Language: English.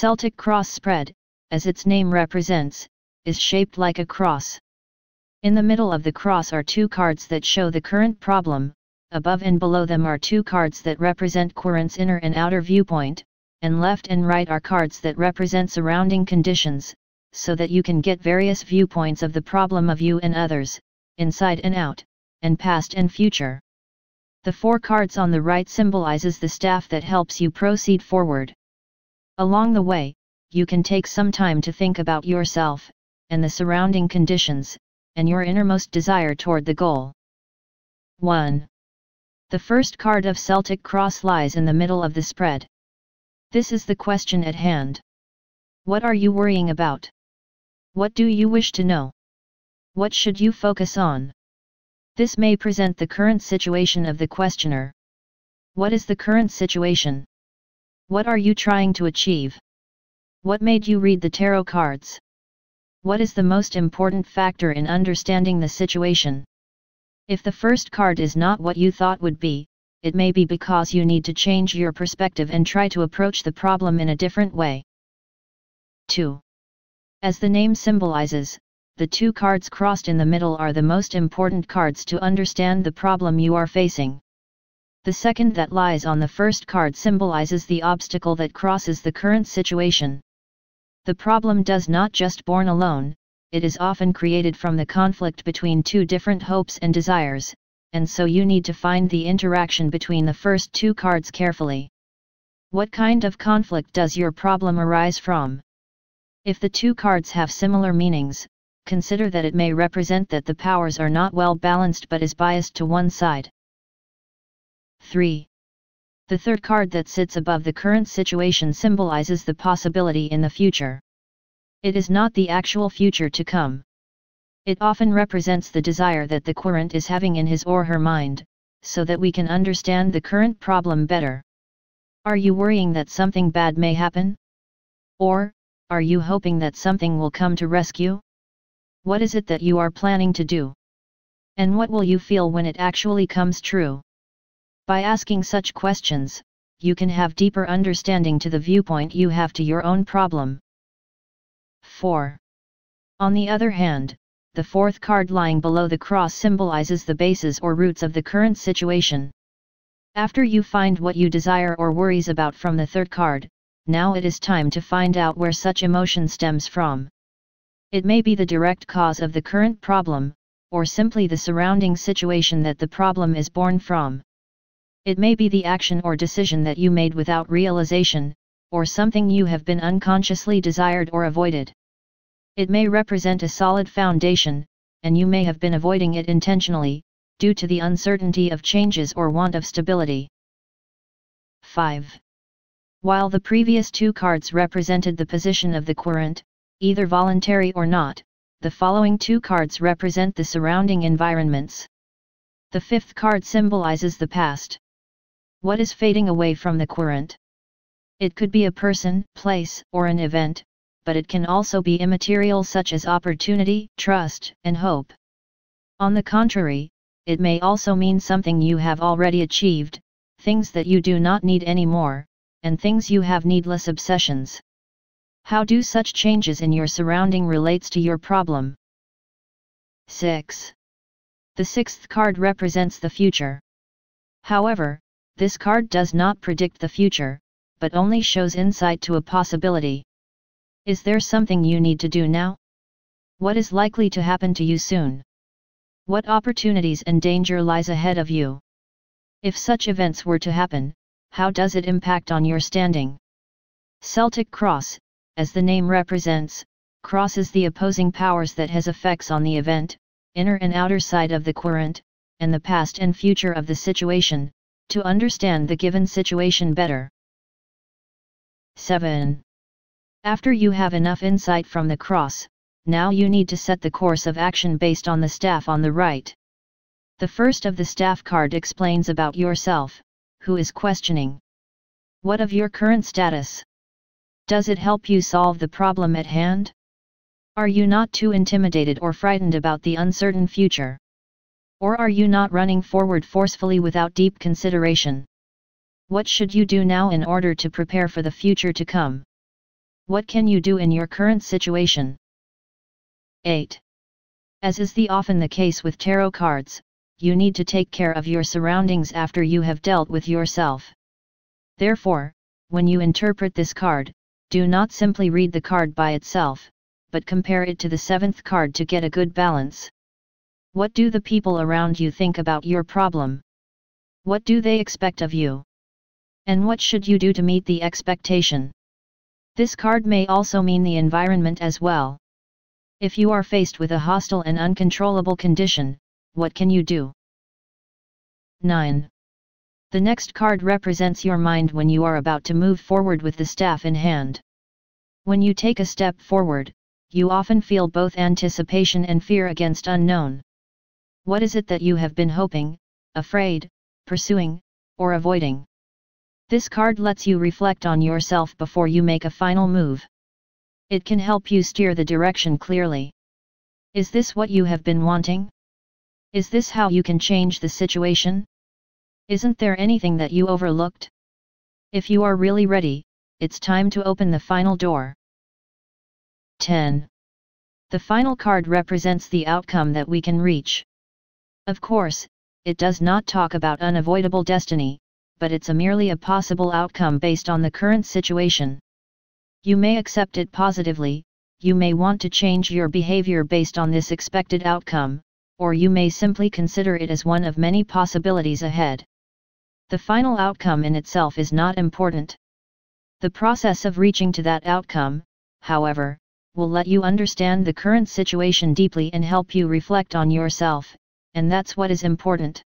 Celtic cross spread, as its name represents, is shaped like a cross. In the middle of the cross are two cards that show the current problem, above and below them are two cards that represent querent's inner and outer viewpoint, and left and right are cards that represent surrounding conditions, so that you can get various viewpoints of the problem of you and others, inside and out, and past and future. The four cards on the right symbolizes the staff that helps you proceed forward. Along the way, you can take some time to think about yourself, and the surrounding conditions, and your innermost desire toward the goal. 1. The first card of Celtic cross lies in the middle of the spread. This is the question at hand. What are you worrying about? What do you wish to know? What should you focus on? This may present the current situation of the questioner. What is the current situation? What are you trying to achieve? What made you read the tarot cards? What is the most important factor in understanding the situation? If the first card is not what you thought would be, it may be because you need to change your perspective and try to approach the problem in a different way. 2. As the name symbolizes, the two cards crossed in the middle are the most important cards to understand the problem you are facing. The second that lies on the first card symbolizes the obstacle that crosses the current situation. The problem does not just born alone, it is often created from the conflict between two different hopes and desires, and so you need to find the interaction between the first two cards carefully. What kind of conflict does your problem arise from? If the two cards have similar meanings, consider that it may represent that the powers are not well balanced but is biased to one side. 3. The third card that sits above the current situation symbolizes the possibility in the future. It is not the actual future to come. It often represents the desire that the querent is having in his or her mind, so that we can understand the current problem better. Are you worrying that something bad may happen? Or, are you hoping that something will come to rescue? What is it that you are planning to do? And what will you feel when it actually comes true? By asking such questions, you can have deeper understanding to the viewpoint you have to your own problem. 4. On the other hand, the fourth card lying below the cross symbolizes the bases or roots of the current situation. After you find what you desire or worries about from the third card, now it is time to find out where such emotion stems from. It may be the direct cause of the current problem, or simply the surrounding situation that the problem is born from. It may be the action or decision that you made without realization, or something you have been unconsciously desired or avoided. It may represent a solid foundation, and you may have been avoiding it intentionally, due to the uncertainty of changes or want of stability. 5. While the previous two cards represented the position of the querent, either voluntary or not, the following two cards represent the surrounding environments. The fifth card symbolizes the past. What is fading away from the querent? It could be a person, place, or an event, but it can also be immaterial such as opportunity, trust, and hope. On the contrary, it may also mean something you have already achieved, things that you do not need anymore, and things you have needless obsessions. How do such changes in your surrounding relates to your problem? 6. The sixth card represents the future. However, this card does not predict the future, but only shows insight to a possibility. Is there something you need to do now? What is likely to happen to you soon? What opportunities and danger lies ahead of you? If such events were to happen, how does it impact on your standing? Celtic cross, as the name represents, crosses the opposing powers that has effects on the event, inner and outer side of the querent, and the past and future of the situation, to understand the given situation better. 7. After you have enough insight from the cross, now you need to set the course of action based on the staff on the right. The first of the staff card explains about yourself, who is questioning. What of your current status? Does it help you solve the problem at hand? Are you not too intimidated or frightened about the uncertain future? Or are you not running forward forcefully without deep consideration? What should you do now in order to prepare for the future to come? What can you do in your current situation? 8. As is often the case with tarot cards, you need to take care of your surroundings after you have dealt with yourself. Therefore, when you interpret this card, do not simply read the card by itself, but compare it to the 7th card to get a good balance. What do the people around you think about your problem? What do they expect of you? And what should you do to meet the expectation? This card may also mean the environment as well. If you are faced with a hostile and uncontrollable condition, what can you do? 9. The next card represents your mind when you are about to move forward with the staff in hand. When you take a step forward, you often feel both anticipation and fear against unknown. What is it that you have been hoping, afraid, pursuing, or avoiding? This card lets you reflect on yourself before you make a final move. It can help you steer the direction clearly. Is this what you have been wanting? Is this how you can change the situation? Isn't there anything that you overlooked? If you are really ready, it's time to open the final door. 10. The final card represents the outcome that we can reach. Of course, it does not talk about unavoidable destiny, but it's merely a possible outcome based on the current situation. You may accept it positively, you may want to change your behavior based on this expected outcome, or you may simply consider it as one of many possibilities ahead. The final outcome in itself is not important. The process of reaching to that outcome, however, will let you understand the current situation deeply and help you reflect on yourself, and that's what is important.